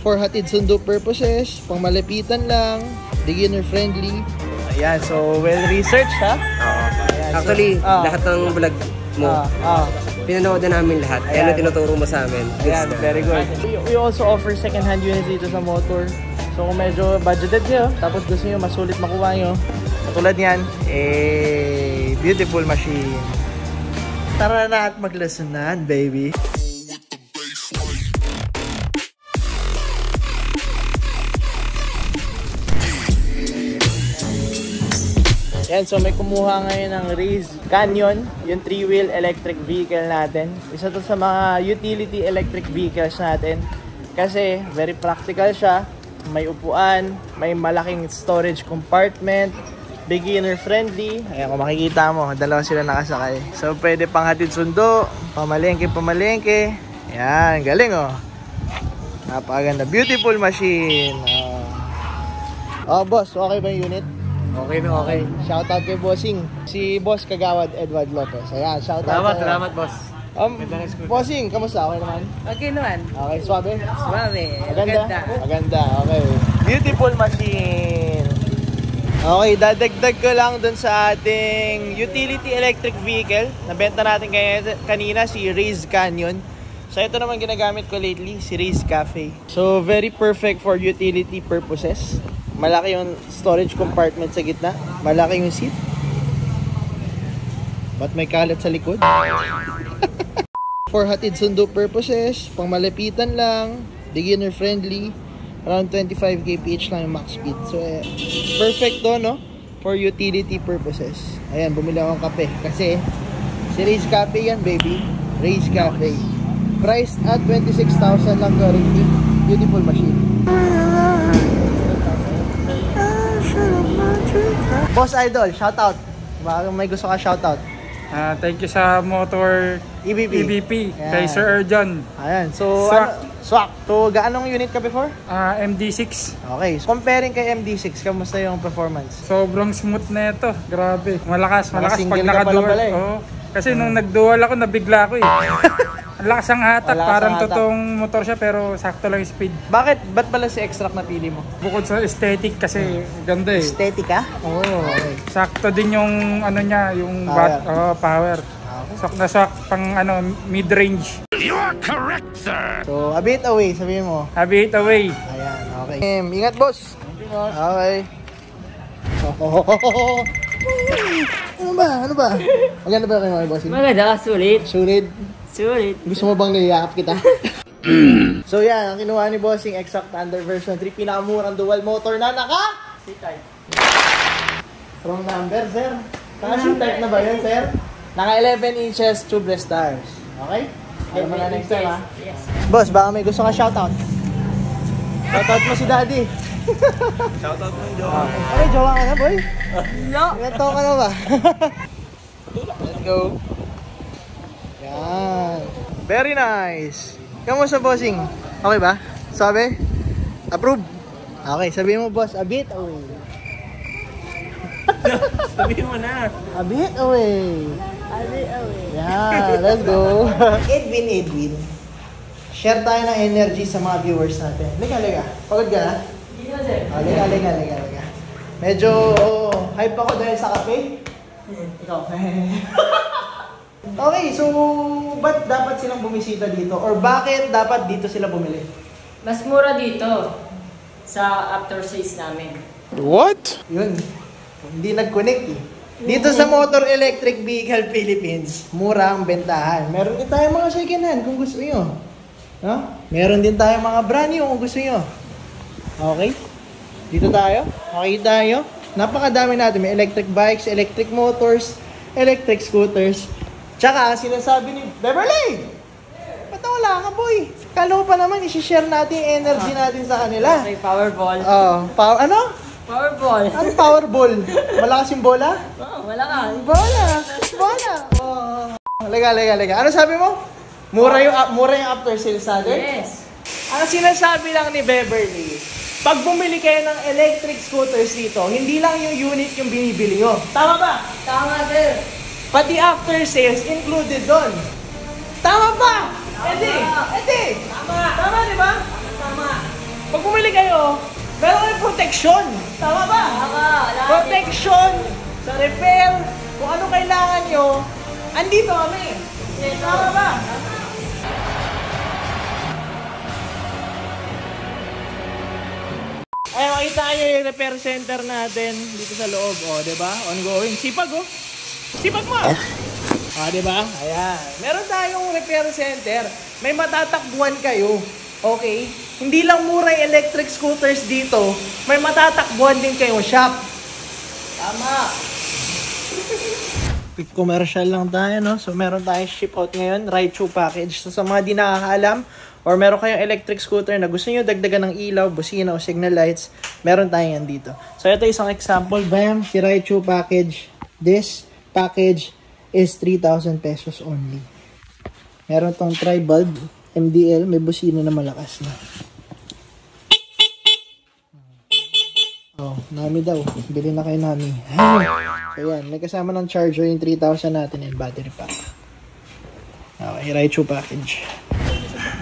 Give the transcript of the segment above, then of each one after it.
For hatid sundo purposes, pang malapitan lang, beginner friendly. Ayan, so well-researched ha? Ayan, actually, so, lahat ng vlog mo, pinanood na namin lahat. Kaya ano tinuturo mo sa amin. Ayan, very good. We also offer second-hand units dito sa motor. So kung medyo budgeted nyo, tapos gusto nyo masulit makuha nyo, katulad yan, beautiful machine. Tara na at maglesonan, baby. Yan, so may kumuha ngayon ng Raze Canyon, yung 3-wheel electric vehicle natin. Isa to sa mga utility electric vehicles natin kasi very practical siya. May upuan, may malaking storage compartment, beginner friendly. Ayan, kung makikita mo, dalawa sila nakasakay. So pwede pang hatid sundo, pamalengke. Ayan, galing oh. Napakaganda, beautiful machine. Oh boss, okay ba yung unit? Okay na okay. Shoutout kay Bossing. Si Boss Kagawad Edward Lopez. Ayan, shoutout. Salamat boss. Bossing, kamusta? Okay naman? Okay naman. Okay, suabe? Suabe. Maganda, okay. Beautiful machine. Okay, dadagdag ko lang dun sa ating utility electric vehicle. Nabenta natin kanina si Raze Canyon. So ito naman ginagamit ko lately, si Raze Cafe. So very perfect for utility purposes. Malaki yung storage compartment sa gitna. Malaki yung seat. Ba't may kalat sa likod? For hatid sundo purposes, pang malapitan lang, beginner friendly, around 25 kph lang yung max speed. So perfect to, no? For utility purposes. Ayan, bumili akong kape. Kasi si Raze Cafe yan, baby. Raze Cafe. Priced at 26,000 lang currently. Beautiful machine. Boss Idol, shoutout. Baka may gusto ka shoutout. Thank you sa motor EBP kay Sir Erjon. Ayan, so swak. So gaanong unit ka before? MD6. Okay, so comparing kay MD6, kamusta yung performance? Sobrang smooth na ito. Grabe. Malakas pag naka-dual. Oo. Kasi nung nag-dual ako, nabigla ako eh. Ang lakas ang hatak, parang totoong motor siya pero sakto lang yung speed. Bakit? Ba't pala si Extract na pili mo? Bukod sa aesthetic kasi ganda eh. Aesthetic ka? Oo. Okay. Sakto din yung ano niya, yung power. Sok na sok pang mid-range. You are correct, sir! So, a bit away, sabihin mo. A bit away. Ayan, okay. Ingat, boss. Okay. Ano ba? Maganda ba kayo mga bossing? Maganda, sulit. Sulit? Sulit. Gusto mo bang niyakap kita? So yan, ang kinuha ni Bossing Exact Thunder version 3, pinakamurang dual motor na C-type. Wrong number, sir. Naka C-type na ba yun, sir? Naka 11 inches tubeless tires. Okay? Alam mo na next time, ha? Yes. Boss, baka may gusto ka shoutout. Shoutout mo si Daddy. Shoutout mo yung jowa. Ay, jowa ka na, boy? No. Ilan taon ka na ba? Let's go. Yan. Very nice. Kamusta, Bossing? Okay ba? Sabi? Approve? Okay, sabihin mo, boss, a bit away. Sabihin mo na. A bit away. A bit away. Yeah, let's go. Edwin. Share tayo ng energy sa mga viewers natin. Liga. Pagod ka na? Hindi na, sir. Liga. Medyo hype ako dahil sa kape. Ikaw. Okay, so ba't dapat silang bumisita dito? Or bakit dapat dito sila bumili? Mas mura dito sa after sales namin. What? Yun. Hindi nag-connect eh. Dito sa Motor Electric Vehicle Philippines, mura ang bentahan. Meron din tayong mga second hand kung gusto nyo. No? Meron din tayong mga brand new kung gusto nyo. Okay? Dito tayo. Makikita nyo. Napakadami natin. May electric bikes, electric motors, electric scooters. Tsaka, sinasabi ni Beverly! Ba't wala ka, boy? Kala ko pa naman, isi-share natin yung energy natin sa kanila. May powerball. Ano? Powerball. Ano powerball? Malakas yung bola? Oh, wala ka. Bola! Oh. Lega. Ano sabi mo? Mura yung after sales natin? Yes. Ang sinasabi lang ni Beverly, pag bumili kayo ng electric scooters dito, hindi lang yung unit yung binibili nyo. Tama ba? Tama, sir. Pati after sales included doon. Tama ba? Edi? Tama, di ba? Tama. bumili kayo, meron kayong protection. Tama ba? Tama. Protection sa repair. Kung ano kailangan nyo, andito kami. Tama ba? Ay, makita nyo yung repair center natin dito sa loob. O, diba? Ongoing. Sipag, oh. Sipag mo. O, diba? Ayan. Meron tayong repair center. May matatakbuhan kayo. Okay? Hindi lang mura yung electric scooters dito. May matatakbuhan din kayo shop. Tama. Quick commercial lang tayo, no? So, meron tayong ship out ngayon. Ride-through package. So, sa mga di nakakaalam, or meron kayong electric scooter na gusto nyo dagdagan ng ilaw, busina o signal lights, meron tayo yan dito. So, ito isang example. Bam! Si Ride-through package. This package is 3,000 pesos only. Meron tong tri-bulb, MDL, may busina na malakas na. Oh, Nami daw. Bili na kay Nami. So, yan. May kasama ng charger yung 3,000 natin and battery pack. Okay, Ride-through package.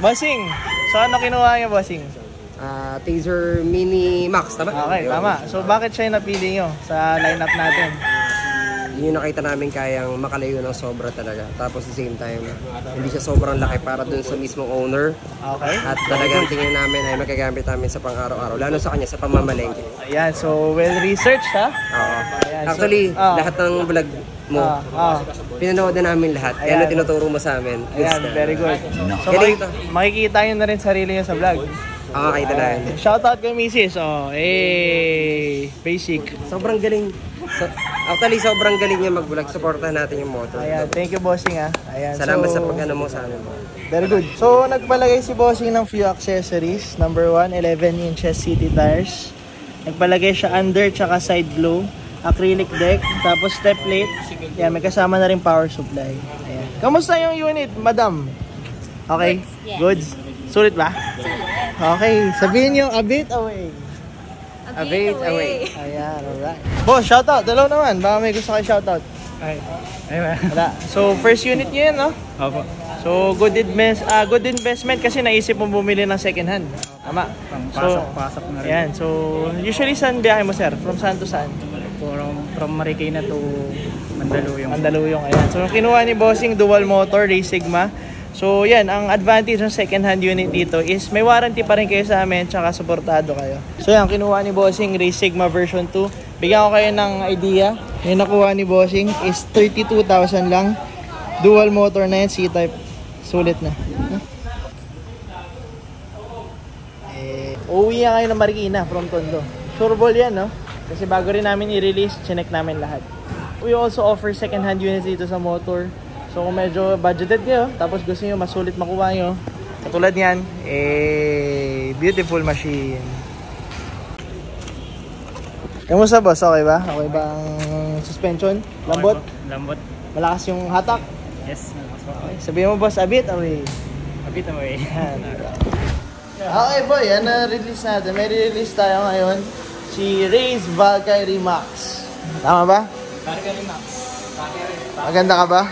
Bossing! So, ano kinuha niyo, Bossing? Taser Mini Max, tama? Okay, tama. So, bakit siya yung napili nyo sa lineup natin? Yun yung nakita namin kayang makalayo ng sobra talaga. Tapos at the same time, hindi siya sobrang laki para dun sa mismong owner. Okay. At talagang tingin namin ay magagamit namin sa pang-araw-araw. Lalo sa kanya, sa pamamalengke. Ayan, so well-researched, ha? Oo. Ayan, Actually, so, lahat ng vlog mo, pinanood na namin lahat. Kaya ano tinuturo mo sa amin. Ayan, very good. So, makikita nyo na rin sarili nyo sa vlog. Kita na yun. Shoutout kay Mrs. Oh, basic. Sobrang galing. Actually, sobrang galing niya mag-vlog. Supportahan natin yung motor. Ayan, thank you, Bossing, ha? Ayan, salamat so, sa pag-ano mo sa amin. Very good. So, nagpalagay si Bossing ng few accessories. Number 1, 11 inches city tires. Nagpalagay siya under tsaka side glow. Acrylic deck. Tapos step plate. Ayan, may kasama na rin power supply. Ayan. Kamusta yung unit, madam? Okay? Yes. Goods? Sulit ba? Okay. Sabihin nyo, a bit away. A bit away. Ayan, alright. Boss, shoutout. Dalaw naman. Baka may gusto kayo shoutout. Wala. So, first unit nyo yun, no? Opo. So, good investment kasi naisip mo bumili ng second hand. Tama. Pasok na rin. Ayan. So, usually saan biyahe mo, sir? From saan to saan? From Marikina to Mandaluyong. Mandaluyong. Ayan. So, kinuha ni Bossing dual motor, Race Sigma. So, yan. Ang advantage ng second hand unit dito is may warranty pa rin kayo sa amin tsaka supportado kayo. So, yan. Kinuha ni Bossing Race Sigma version 2. Bigyan ko kayo ng idea. Yung nakuha ni Bossing is 32,000 lang. Dual motor na yan, C-type. Sulit na. Uwi nga kayo ng Marikina from Tondo. Sureball yan, no? Kasi bago rin namin i-release, chinek namin lahat. We also offer second-hand units dito sa motor. So kung medyo budgeted kayo, tapos gusto nyo masulit makuha nyo, katulad yan, beautiful machine. Kamusta, boss? Okay ba? Okay ba ang suspension? Lambot? Lambot. Malakas yung hatak? Yes. Okay. Sabihin mo, boss, a bit away. A bit away. Okay, boy. Yan na-release natin. May release tayo ngayon. Si Race Valkyrie Max. Tama ba? Valkyrie Max. Maganda ka ba?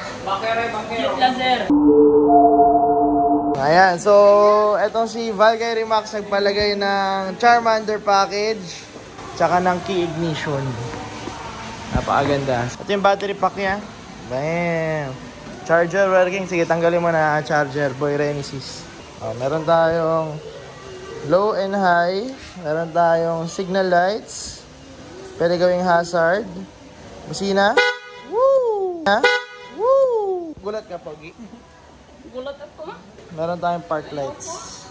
Cute lang, sir. Ayan. So, etong si Valkyrie Max nagpalagay ng Charmander package tsaka ng key ignition. Napakaganda. Ito yung battery pack niya. Bam! Charger working. Sige, tanggalin mo na ang charger. Boy Renesis. Meron tayong low and high. Meron tayong signal lights. Pwede gawing hazard. Busina. Woo! Ha? Woo! Gulat ka, Pogi. Gulat ako. Meron tayong park lights.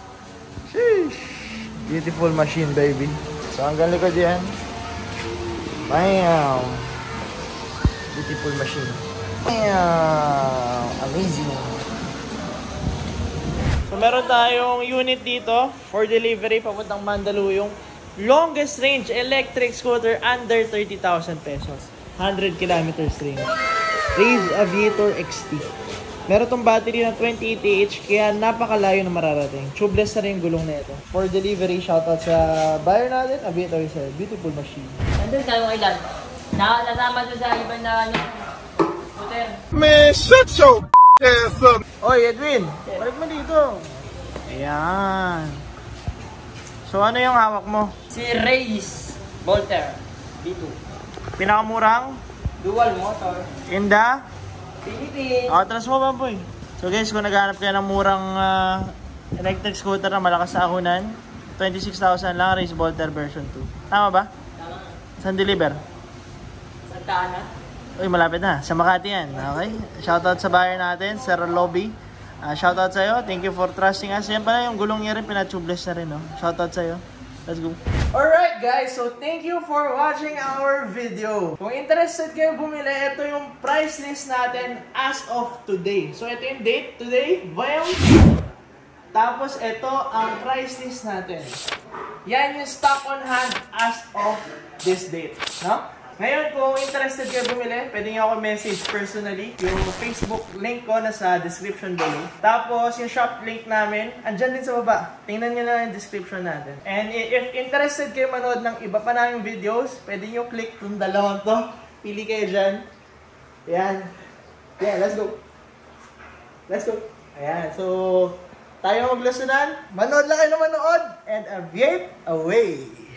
Sheesh! Beautiful machine, baby. So, hanggang likod yan. Bam! Beautiful machine. Bam! Amazing. So, meron tayong unit dito for delivery papuntang Mandaluyong. Longest range electric scooter under 30,000 pesos. 100 kilometers range. Race Aviator XT. Meron tong battery na 2080 kaya napakalayo na mararating. Tubeless na rin yung gulong na ito. For delivery, shoutout sa buyer natin. Aviator is a beautiful machine. Nandun tayo ilan. Nasama doon sa ibang na scooter. Man, shut your ass up. Oy, Edwin! Balik mo dito. Ayan. So ano yung hawak mo? Si Reyes Volter B2. Pinakamurang? Dual motor. In the? Philippines. Atras mo ba, boy? So guys, kung naghanap kayo ng murang electric scooter na malakas sa ahunan, 26,000 lang, Race Volter version 2. Tama ba? Tama. Saan deliver? Santa Ana. Uy, malapit na. Sa Makati yan. Okay? Shoutout sa buyer natin, Sir Lobby. Shoutout sa'yo. Thank you for trusting us. Yan pala yung gulong niya rin, pinatubeless na rin. No? Shoutout sa'yo. Let's go. Alright guys, so thank you for watching our video. Kung interested kayo bumili, ito yung price list natin as of today. So ito yung date today, tapos ito ang price list natin. Yan yung stock on hand as of this date. No? Ngayon, kung interested kayo bumili, pwede nyo ako message personally. Yung Facebook link ko nasa description below. Tapos, yung shop link namin, andyan din sa baba. Tingnan nyo na yung description natin. And if interested kayo manood ng iba pa naming videos, pwede nyo click yung dalawang to. Pili kayo dyan. Ayan. Yeah, let's go. Let's go. Ayan, so tayo maglusunan. Manood lang kayo na manood and aviate away!